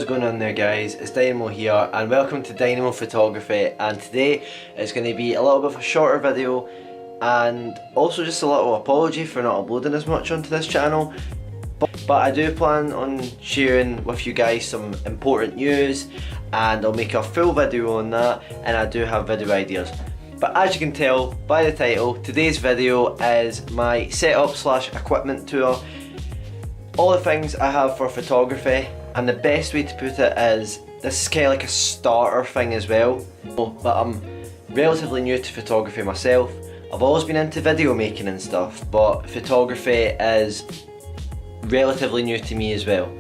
What's going on there, guys? It's Dynamo here and welcome to Dynamo Photography, and today it's going to be a little bit of a shorter video and also just a little apology for not uploading as much onto this channel, but I do plan on sharing with you guys some important news and I'll make a full video on that, and I do have video ideas. But as you can tell by the title, today's video is my setup / equipment tour. All the things I have for photography, and the best way to put it is this is kind of like a starter thing as well. But I'm relatively new to photography myself. I've always been into video making and stuff, but photography is relatively new to me as well.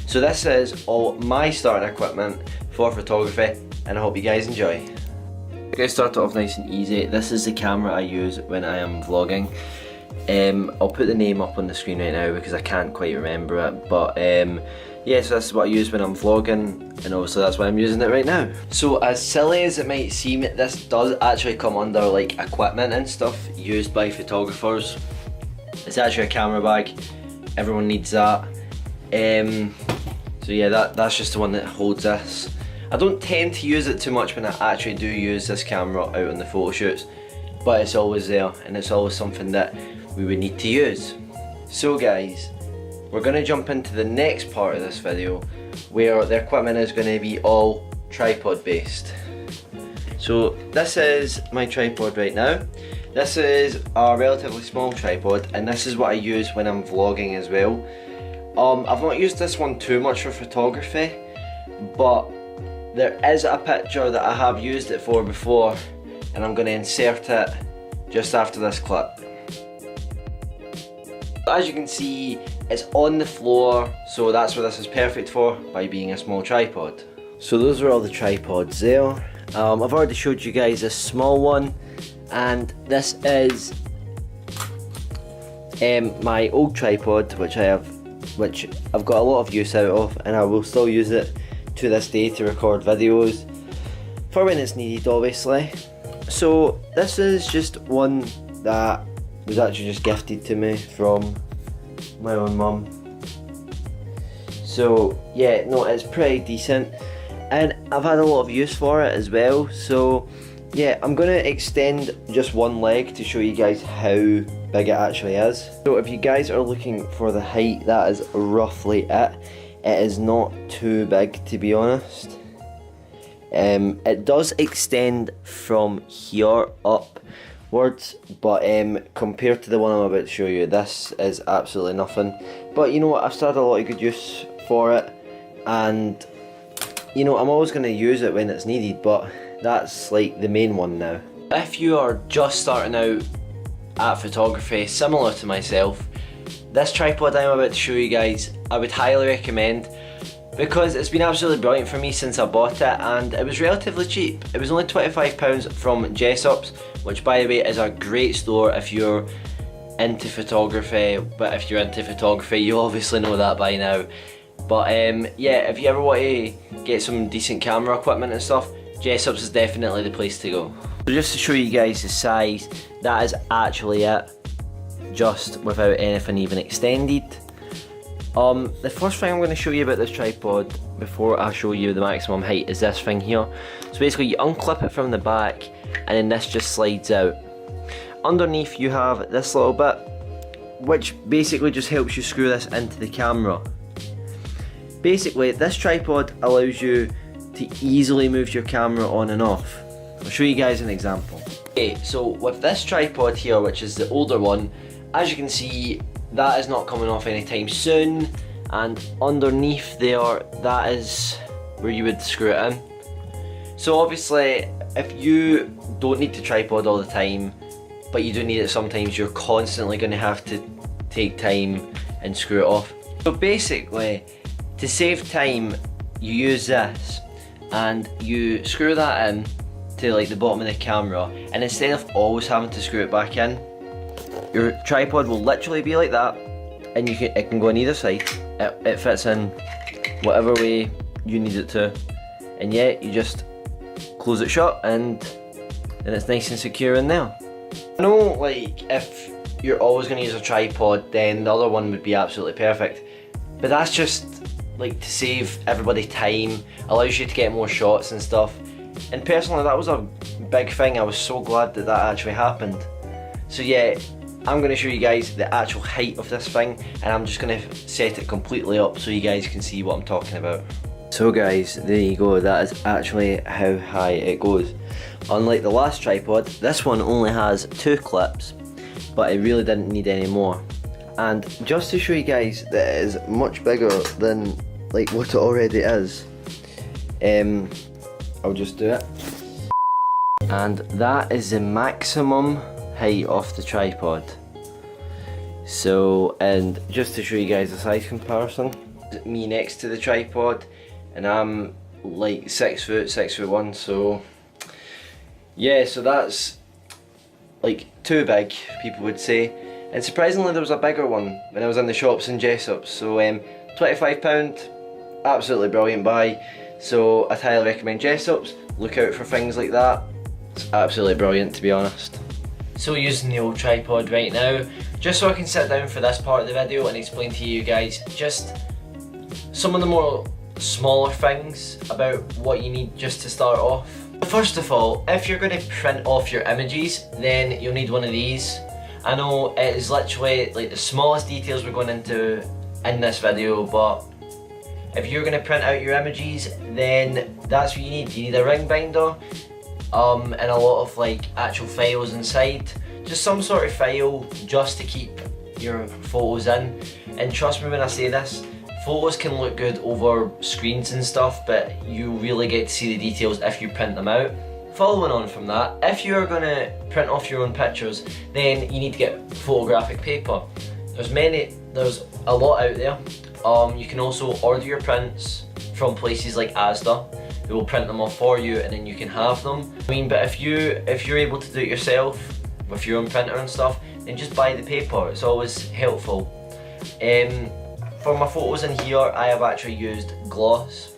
So this is all my starting equipment for photography, and I hope you guys enjoy. I'm going to start it off nice and easy. This is the camera I use when I am vlogging. I'll put the name up on the screen right now because I can't quite remember it, but yeah, so this is what I use when I'm vlogging, and obviously that's why I'm using it right now. So as silly as it might seem, this does actually come under like equipment and stuff used by photographers. It's actually a camera bag, everyone needs that. So yeah, that's just the one that holds this. I don't tend to use it too much when I actually do use this camera out on the photo shoots, but it's always there and it's always something that we would need to use. So guys, we're going to jump into the next part of this video where the equipment is going to be all tripod based. So this is my tripod right now. This is a relatively small tripod and this is what I use when I'm vlogging as well. I've not used this one too much for photography, but there is a picture that I have used it for before, and I'm going to insert it just after this clip. As you can see, it's on the floor, so that's what this is perfect for, by being a small tripod. So those are all the tripods there. I've already showed you guys a small one, and this is my old tripod, which I've got a lot of use out of, and I will still use it to this day to record videos for when it's needed, obviously. So this is just one that was actually just gifted to me from my own mum. So yeah, no, it's pretty decent and I've had a lot of use for it as well. So yeah, I'm going to extend just one leg to show you guys how big it actually is. So if you guys are looking for the height, that is roughly it. It is not too big, to be honest. It does extend from here upwards, but compared to the one I'm about to show you, this is absolutely nothing. But you know what, I've started a lot of good use for it, and you know, I'm always going to use it when it's needed, but that's like the main one now. If you are just starting out at photography, similar to myself, this tripod I'm about to show you guys, I would highly recommend, because it's been absolutely brilliant for me since I bought it, and it was relatively cheap. It was only £25 from Jessop's, which by the way is a great store if you're into photography, but if you're into photography you obviously know that by now. But yeah, if you ever want to get some decent camera equipment and stuff, Jessop's is definitely the place to go. So just to show you guys the size, that is actually it, just without anything even extended. The first thing I'm going to show you about this tripod before I show you the maximum height is this thing here. So basically you unclip it from the back and then this just slides out. Underneath you have this little bit which basically just helps you screw this into the camera. Basically this tripod allows you to easily move your camera on and off. I'll show you guys an example. Okay, so with this tripod here, which is the older one, as you can see, that is not coming off anytime soon, and underneath there, that is where you would screw it in. So obviously, if you don't need the tripod all the time, but you do need it sometimes, you're constantly going to have to take time and screw it off. So basically, to save time, you use this, and you screw that in to like the bottom of the camera, and instead of always having to screw it back in, your tripod will literally be like that, and it can go on either side. It fits in whatever way you need it to, and yeah, you just close it shut and it's nice and secure in there. I know, like, if you're always going to use a tripod, then the other one would be absolutely perfect, but that's just like to save everybody time, allows you to get more shots and stuff. And personally, that was a big thing. I was so glad that that actually happened. So yeah, I'm going to show you guys the actual height of this thing, and I'm just going to set it completely up so you guys can see what I'm talking about. So guys, there you go, that is actually how high it goes. Unlike the last tripod, this one only has 2 clips, but I really didn't need any more. And just to show you guys that it is much bigger than like what it already is, I'll just do it. And that is the maximum height of the tripod. So, and just to show you guys the size comparison, me next to the tripod, and I'm like 6 foot, 6'1", so yeah, so that's like too big, people would say. And surprisingly there was a bigger one when I was in the shops in Jessops, so £25, absolutely brilliant buy. So I'd highly recommend Jessops, look out for things like that, it's absolutely brilliant to be honest. So using the old tripod right now, just so I can sit down for this part of the video and explain to you guys just some of the more smaller things about what you need just to start off. First of all, if you're going to print off your images, then you'll need one of these. I know it is literally like the smallest details we're going into in this video, but if you're going to print out your images, then that's what you need. You need a ring binder, and a lot of like actual files inside. Just some sort of file just to keep your photos in. And trust me when I say this, photos can look good over screens and stuff, but you really get to see the details if you print them out. Following on from that, if you're going to print off your own pictures, then you need to get photographic paper. There's a lot out there. You can also order your prints from places like Asda, who will print them off for you, and then you can have them. I mean, but if you're able to do it yourself with your own printer and stuff, then just buy the paper. It's always helpful. For my photos in here, I have actually used gloss,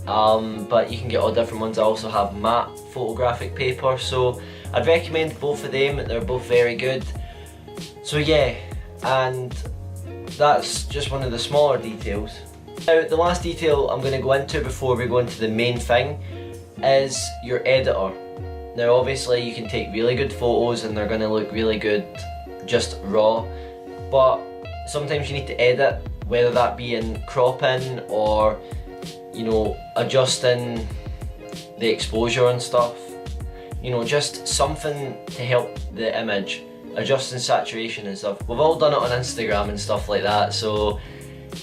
but you can get all different ones. I also have matte photographic paper, so I'd recommend both of them. They're both very good. So yeah, and that's just one of the smaller details. Now, the last detail I'm going to go into before we go into the main thing is your editor. Now obviously you can take really good photos and they're going to look really good just raw, but sometimes you need to edit, whether that be in cropping or, you know, adjusting the exposure and stuff. You know, just something to help the image, adjusting saturation and stuff. We've all done it on Instagram and stuff like that, so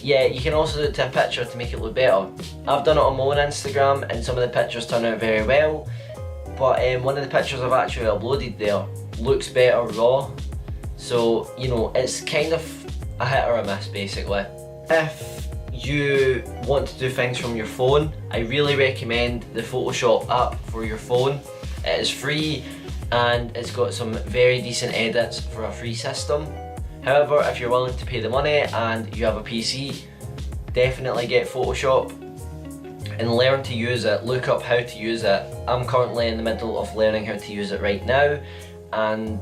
yeah, you can also do it to a picture to make it look better. I've done it on my own Instagram and some of the pictures turn out very well, but one of the pictures I've actually uploaded there looks better raw. So, you know, it's kind of a hit or a miss basically. If you want to do things from your phone, I really recommend the Photoshop app for your phone. It is free and it's got some very decent edits for a free system. However, if you're willing to pay the money and you have a PC, definitely get Photoshop and learn to use it. Look up how to use it. I'm currently in the middle of learning how to use it right now, and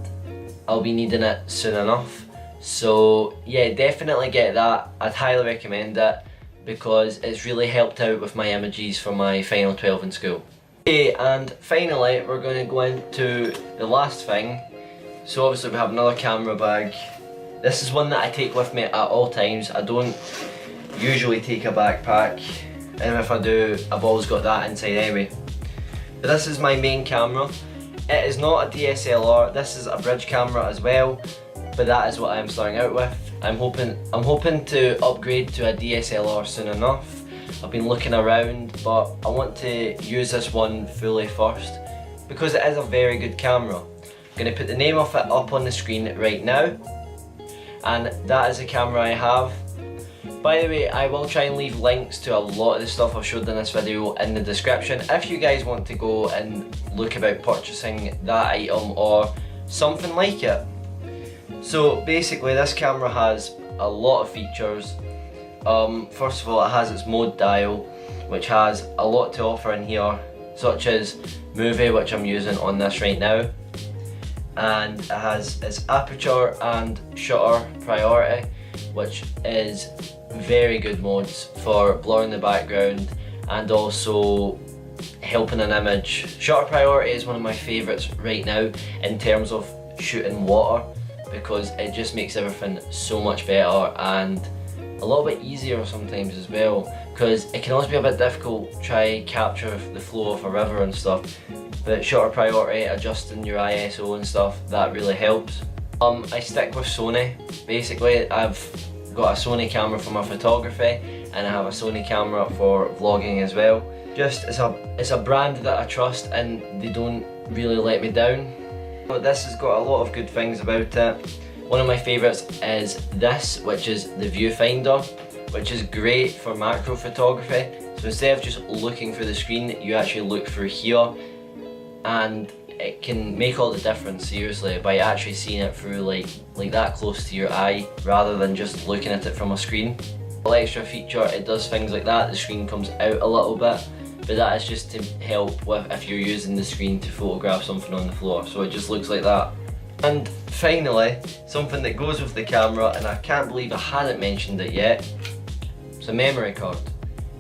I'll be needing it soon enough. So yeah, definitely get that. I'd highly recommend it because it's really helped out with my images for my final 12 in school. Okay, and finally we're going to go into the last thing. So obviously we have another camera bag. This is one that I take with me at all times. I don't usually take a backpack, and if I do, I've always got that inside anyway. But this is my main camera. It is not a DSLR, this is a bridge camera as well, but that is what I'm starting out with. I'm hoping to upgrade to a DSLR soon enough. I've been looking around, but I want to use this one fully first because it is a very good camera. I'm going to put the name of it up on the screen right now, and that is the camera I have. By the way, I will try and leave links to a lot of the stuff I've showed in this video in the description if you guys want to go and look about purchasing that item or something like it. So basically this camera has a lot of features. First of all, it has its mode dial, which has a lot to offer in here, such as movie, which I'm using on this right now, and it has its aperture and shutter priority, which is very good modes for blurring the background and also helping an image. Shutter priority is one of my favourites right now in terms of shooting water, because it just makes everything so much better and a little bit easier sometimes as well, because it can always be a bit difficult to try capture the flow of a river and stuff, but shutter priority, adjusting your ISO and stuff, that really helps. I stick with Sony. Basically, I've got a Sony camera for my photography and I have a Sony camera for vlogging as well. Just it's a brand that I trust and they don't really let me down. But this has got a lot of good things about it. One of my favourites is this, which is the viewfinder, which is great for macro photography. So instead of just looking through the screen, you actually look through here, and it can make all the difference, seriously, by actually seeing it through like that close to your eye rather than just looking at it from a screen. The extra feature, it does things like that, the screen comes out a little bit, but that is just to help with if you're using the screen to photograph something on the floor, so it just looks like that. And finally, something that goes with the camera, and I can't believe I hadn't mentioned it yet, it's a memory card.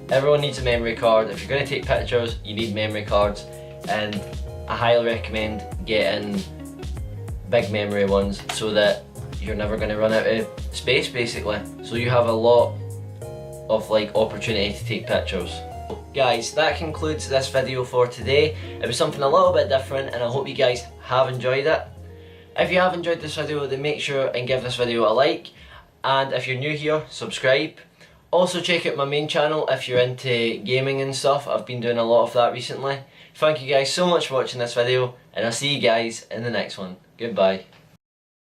Everyone needs a memory card. If you're going to take pictures, you need memory cards, and I highly recommend getting big memory ones so that you're never going to run out of space, basically. So you have a lot of opportunity to take pictures. Guys, that concludes this video for today. It was something a little bit different and I hope you guys have enjoyed it. If you have enjoyed this video, then make sure and give this video a like, and if you're new here, subscribe. Also check out my main channel if you're into gaming and stuff. I've been doing a lot of that recently. Thank you guys so much for watching this video, and I'll see you guys in the next one. Goodbye.